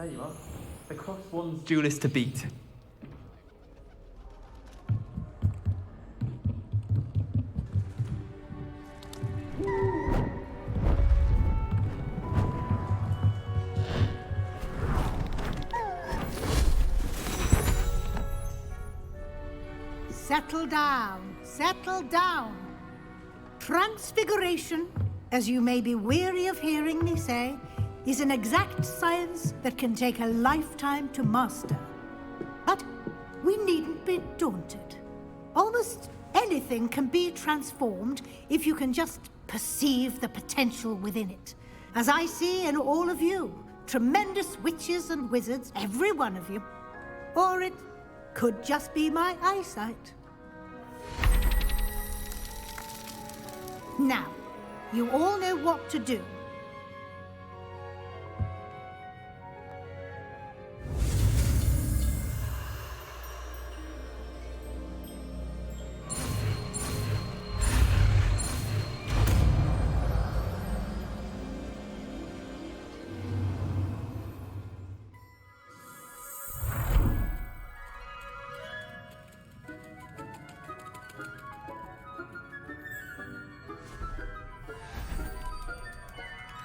There you are. The Crosswands duelist to beat. Settle down, settle down. Transfiguration, as you may be weary of hearing me say, is an exact science that can take a lifetime to master. But we needn't be daunted. Almost anything can be transformed if you can just perceive the potential within it. As I see in all of you, tremendous witches and wizards, every one of you. Or it could just be my eyesight. Now, you all know what to do.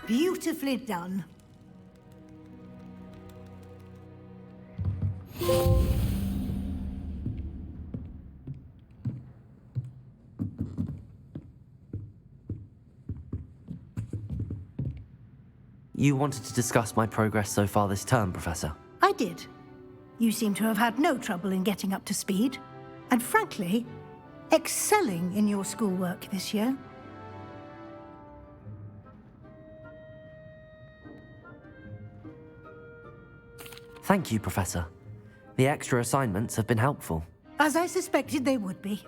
Beautifully done. You wanted to discuss my progress so far this term, Professor? I did. You seem to have had no trouble in getting up to speed, and frankly, excelling in your schoolwork this year. Thank you, Professor. The extra assignments have been helpful. As I suspected they would be.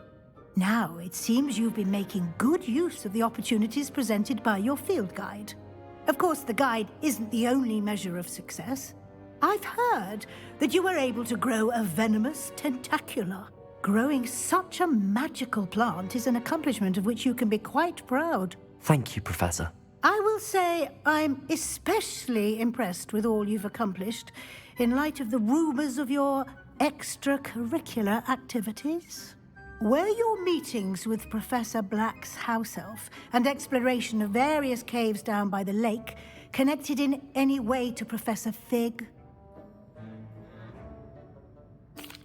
Now, it seems you've been making good use of the opportunities presented by your field guide. Of course, the guide isn't the only measure of success. I've heard that you were able to grow a venomous tentacula. Growing such a magical plant is an accomplishment of which you can be quite proud. Thank you, Professor. I will say I'm especially impressed with all you've accomplished in light of the rumors of your extracurricular activities. Were your meetings with Professor Black's house elf and exploration of various caves down by the lake connected in any way to Professor Fig?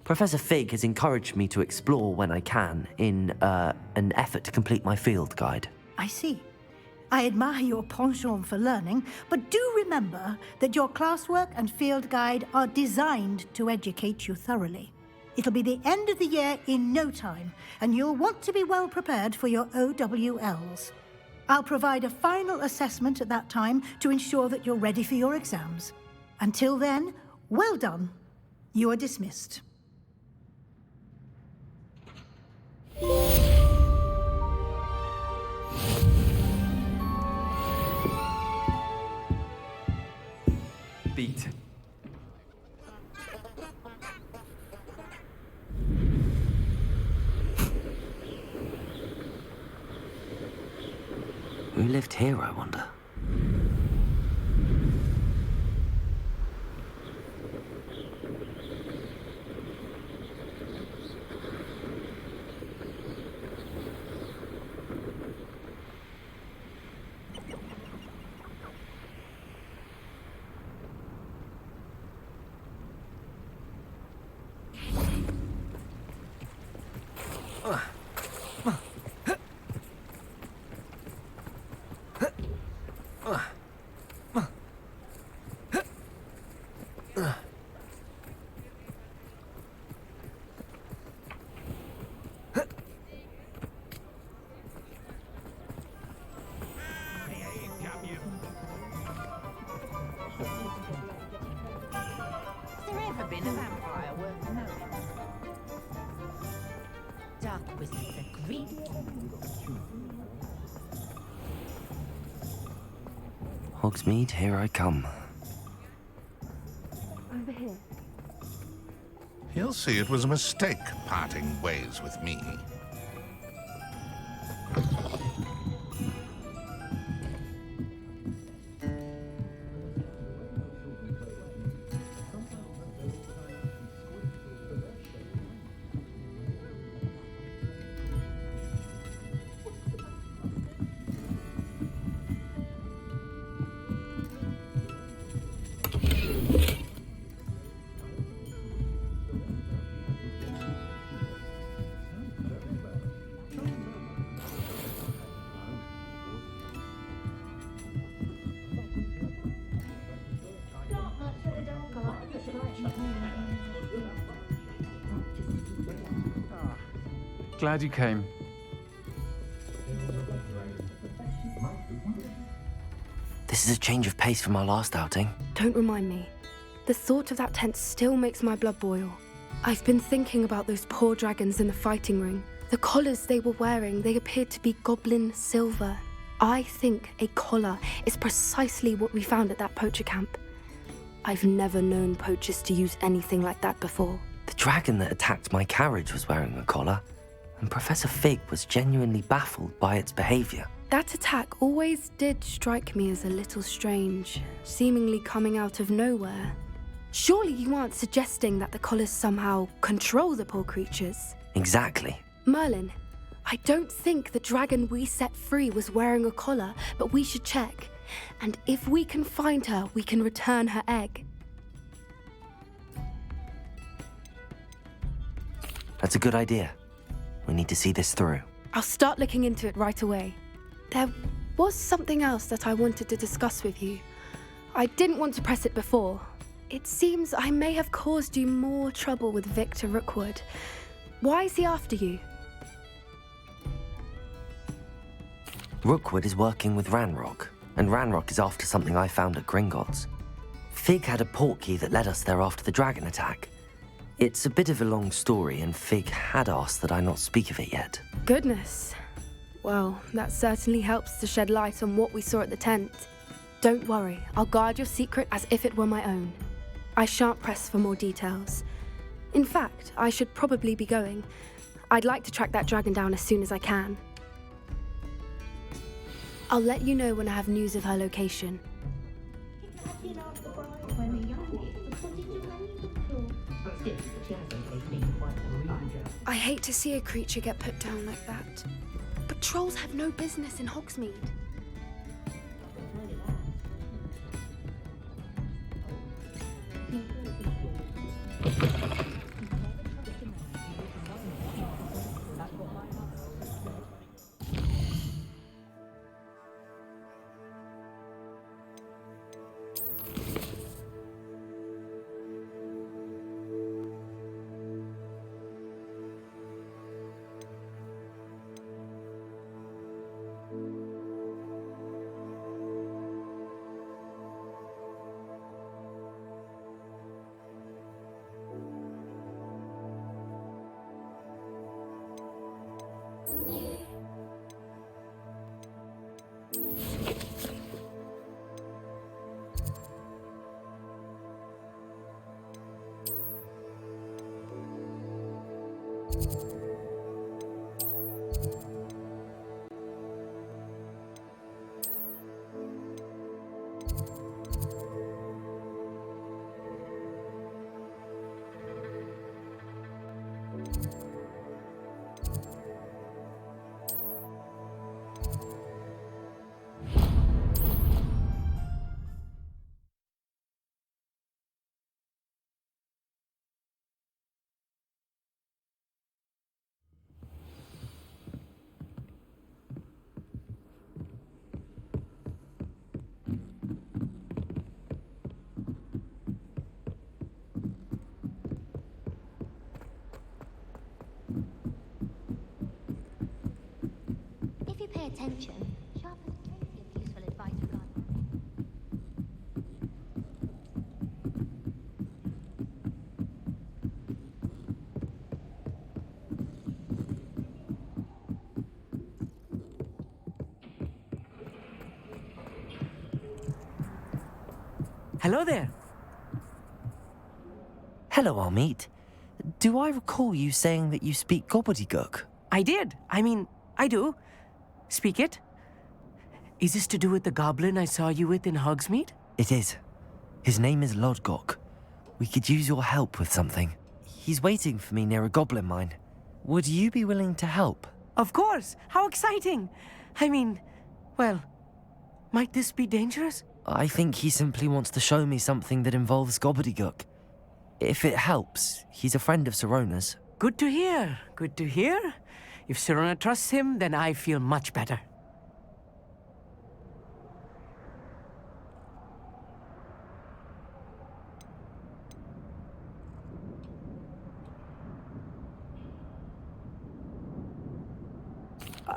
Professor Fig has encouraged me to explore when I can in an effort to complete my field guide. I see. I admire your penchant for learning, but do remember that your classwork and field guide are designed to educate you thoroughly. It'll be the end of the year in no time, and you'll want to be well prepared for your OWLs. I'll provide a final assessment at that time to ensure that you're ready for your exams. Until then, well done. You are dismissed. Beat. Who lived here, I wonder? Hogsmeade, here I come. Over here. He'll see it was a mistake parting ways with me. Glad you came. This is a change of pace from our last outing. Don't remind me. The thought of that tent still makes my blood boil. I've been thinking about those poor dragons in the fighting ring. The collars they were wearing, they appeared to be goblin silver. I think a collar is precisely what we found at that poacher camp. I've never known poachers to use anything like that before. The dragon that attacked my carriage was wearing a collar, and Professor Fig was genuinely baffled by its behavior. That attack always did strike me as a little strange, seemingly coming out of nowhere. Surely you aren't suggesting that the collars somehow control the poor creatures? Exactly. Merlin, I don't think the dragon we set free was wearing a collar, but we should check. And if we can find her, we can return her egg. That's a good idea. We need to see this through. I'll start looking into it right away. There was something else that I wanted to discuss with you. I didn't want to press it before. It seems I may have caused you more trouble with Victor Rookwood. Why is he after you? Rookwood is working with Ranrock, and Ranrock is after something I found at Gringotts. Fig had a portkey that led us there after the dragon attack. It's a bit of a long story, and Fig had asked that I not speak of it yet. Goodness. Well, that certainly helps to shed light on what we saw at the tent. Don't worry, I'll guard your secret as if it were my own. I shan't press for more details. In fact, I should probably be going. I'd like to track that dragon down as soon as I can. I'll let you know when I have news of her location. I hate to see a creature get put down like that. But trolls have no business in Hogsmeade. If you pay attention, Sharp has plenty of useful advice regarding. Hello there. Hello, Hogsmeade. Do I recall you saying that you speak gobbledygook? I did. I do. Speak it. Is this to do with the goblin I saw you with in Hogsmeade? It is. His name is Lodgok. We could use your help with something. He's waiting for me near a goblin mine. Would you be willing to help? Of course. How exciting. Well, might this be dangerous? I think he simply wants to show me something that involves gobbledygook. If it helps, he's a friend of Sirona's. Good to hear. Good to hear. If Sirona trusts him, then I feel much better.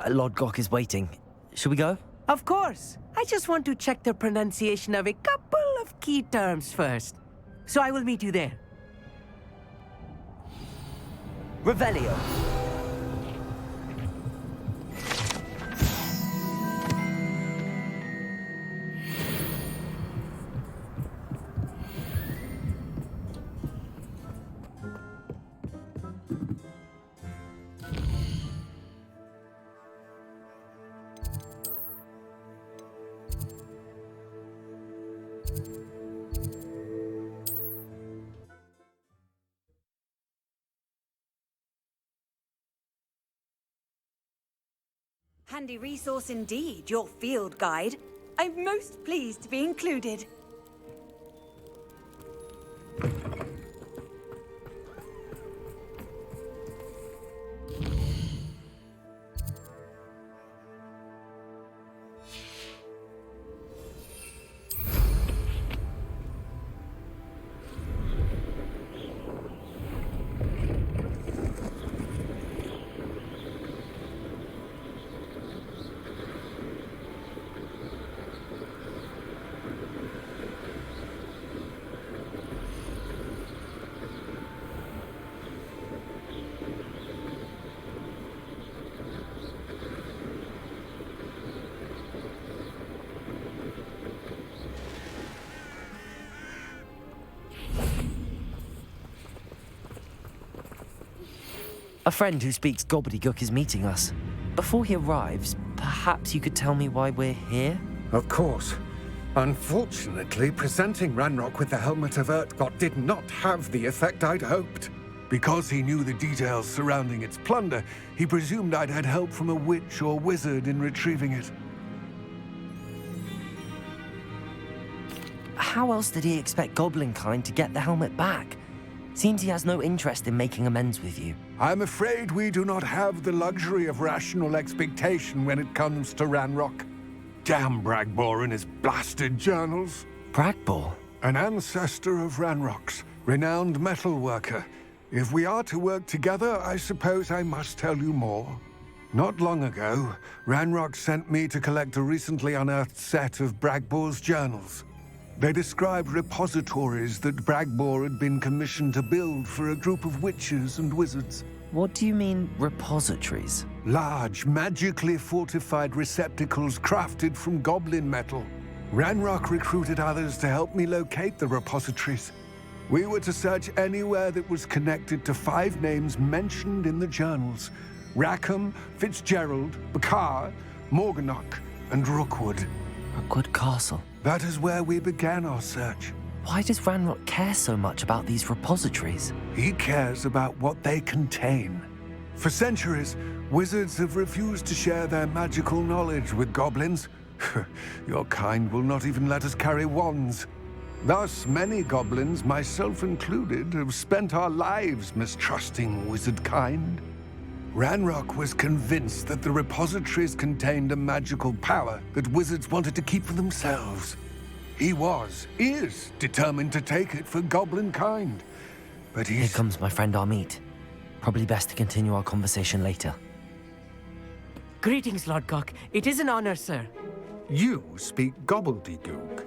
Lodgok is waiting. Shall we go? Of course. I just want to check the pronunciation of a couple of key terms first. So I will meet you there. Revelio. Handy resource indeed, your field guide. I'm most pleased to be included. A friend who speaks gobbledygook is meeting us. Before he arrives, perhaps you could tell me why we're here? Of course. Unfortunately, presenting Ranrock with the Helmet of Urtkot did not have the effect I'd hoped. Because he knew the details surrounding its plunder, he presumed I'd had help from a witch or wizard in retrieving it. How else did he expect Goblinkind to get the helmet back? Seems he has no interest in making amends with you. I'm afraid we do not have the luxury of rational expectation when it comes to Ranrock. Damn Bragbor and his blasted journals. Bragbor? An ancestor of Ranrock's, renowned metalworker. If we are to work together, I suppose I must tell you more. Not long ago, Ranrock sent me to collect a recently unearthed set of Bragbor's journals. They described repositories that Bragbor had been commissioned to build for a group of witches and wizards. What do you mean, repositories? Large, magically fortified receptacles crafted from goblin metal. Ranrock recruited others to help me locate the repositories. We were to search anywhere that was connected to 5 names mentioned in the journals: Rackham, Fitzgerald, Bakar, Morganach, and Rookwood. Rookwood Castle. That is where we began our search. Why does Ranrock care so much about these repositories? He cares about what they contain. For centuries, wizards have refused to share their magical knowledge with goblins. Your kind will not even let us carry wands. Thus, many goblins, myself included, have spent our lives mistrusting wizard kind. Ranrock was convinced that the repositories contained a magical power that wizards wanted to keep for themselves. He is determined to take it for goblin kind. But Here comes my friend Amit. Probably best to continue our conversation later. Greetings, Lodgok. It is an honor, sir. You speak gobbledygook.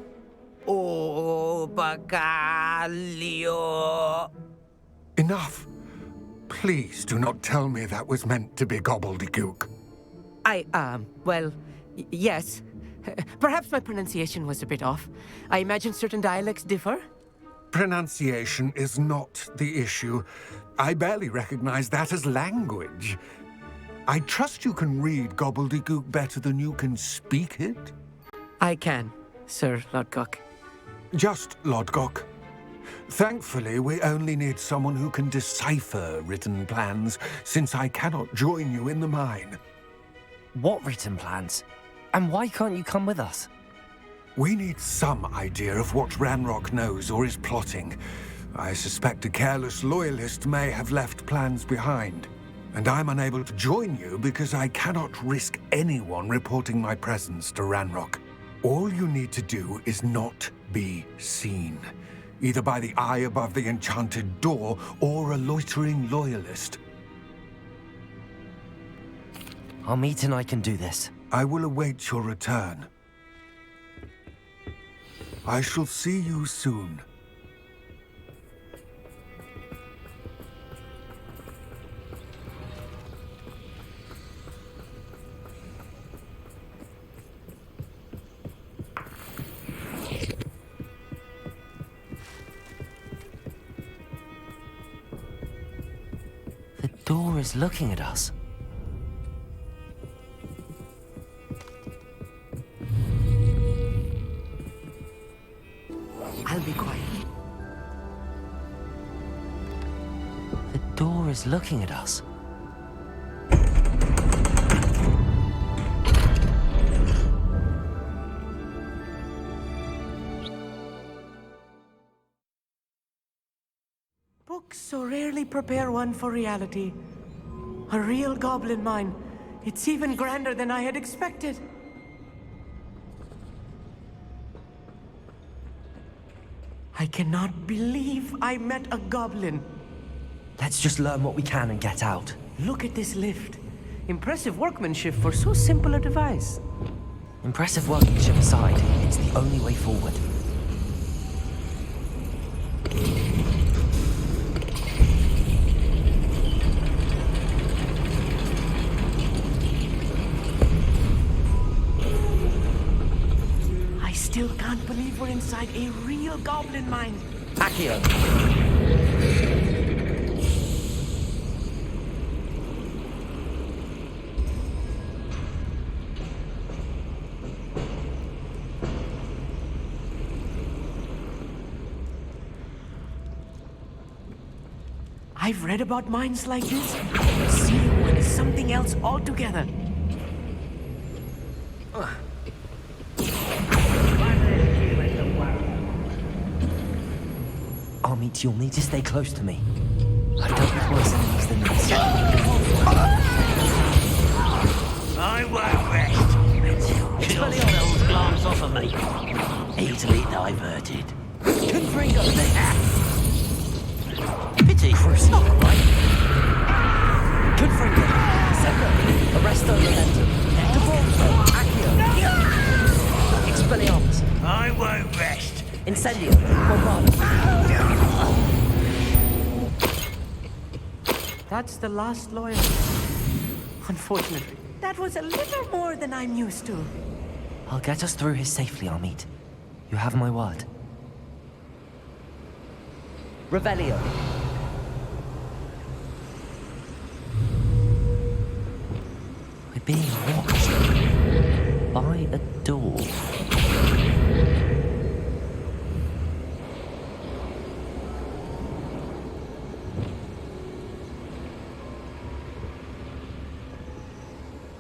Oh, Bagalio. Enough. Please do not tell me that was meant to be gobbledygook. Well, yes. Perhaps my pronunciation was a bit off. I imagine certain dialects differ. Pronunciation is not the issue. I barely recognize that as language. I trust you can read gobbledygook better than you can speak it? I can, Sir Lodgok. Just Lodgok. Thankfully, we only need someone who can decipher written plans, since I cannot join you in the mine. What written plans? And why can't you come with us? We need some idea of what Ranrock knows or is plotting. I suspect a careless loyalist may have left plans behind. And I'm unable to join you because I cannot risk anyone reporting my presence to Ranrock. All you need to do is not be seen, either by the eye above the enchanted door or a loitering loyalist. Amit and I can do this. I will await your return. I shall see you soon. The door is looking at us. I'll be quiet. The door is looking at us. Books so rarely prepare one for reality. A real goblin mine. It's even grander than I had expected. I cannot believe I met a goblin. Let's just learn what we can and get out. Look at this lift. Impressive workmanship for so simple a device. Impressive workmanship aside, it's the only way forward. I still can't believe we're inside a real goblin mine. Accio! I've read about mines like this. Seeing one is something else altogether. Amit, you'll need to stay close to me. I don't with worse enemies than this. I won't rest until those glance off of me. Easily diverted. Confringo there. Pity, it's not right. Confringo, Secco, Arresto Momentum, Devolvo, Accio, Expelliarmus, I won't rest. Incendio, Bombardo. That's the last lawyer. Unfortunately, that was a little more than I'm used to. I'll get us through here safely, Amit. You have my word. Revelio. We're being watched by a door.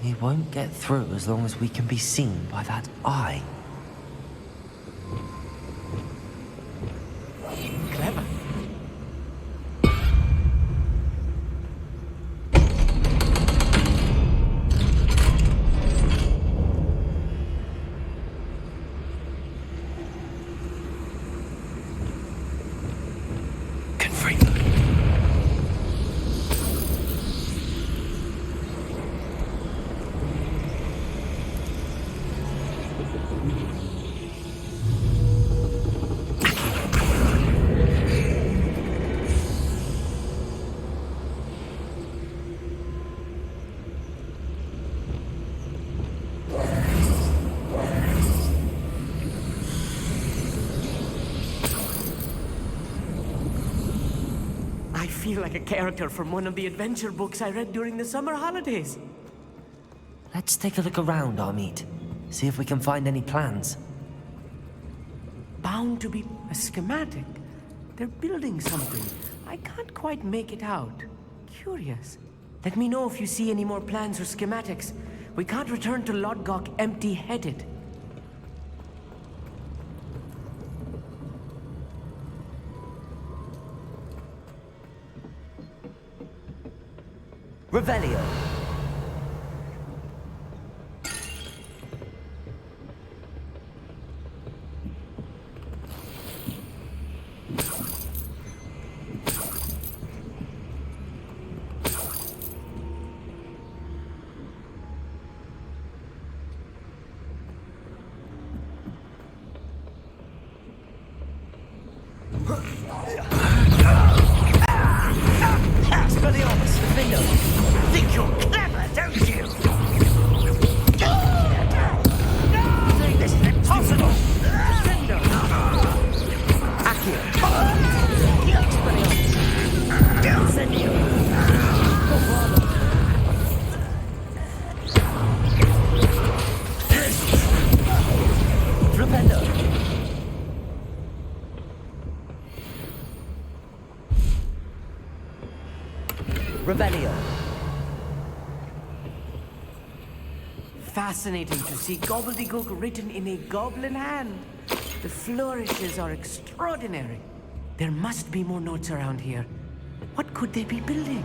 We won't get through as long as we can be seen by that eye. Clever. I feel like a character from one of the adventure books I read during the summer holidays. Let's take a look around, Amit. See if we can find any plans. Bound to be a schematic. They're building something. I can't quite make it out. Curious. Let me know if you see any more plans or schematics. We can't return to Lodgok empty-headed. Revelio. fascinating to see gobbledygook written in a goblin hand. The flourishes are extraordinary. There must be more notes around here. What could they be building?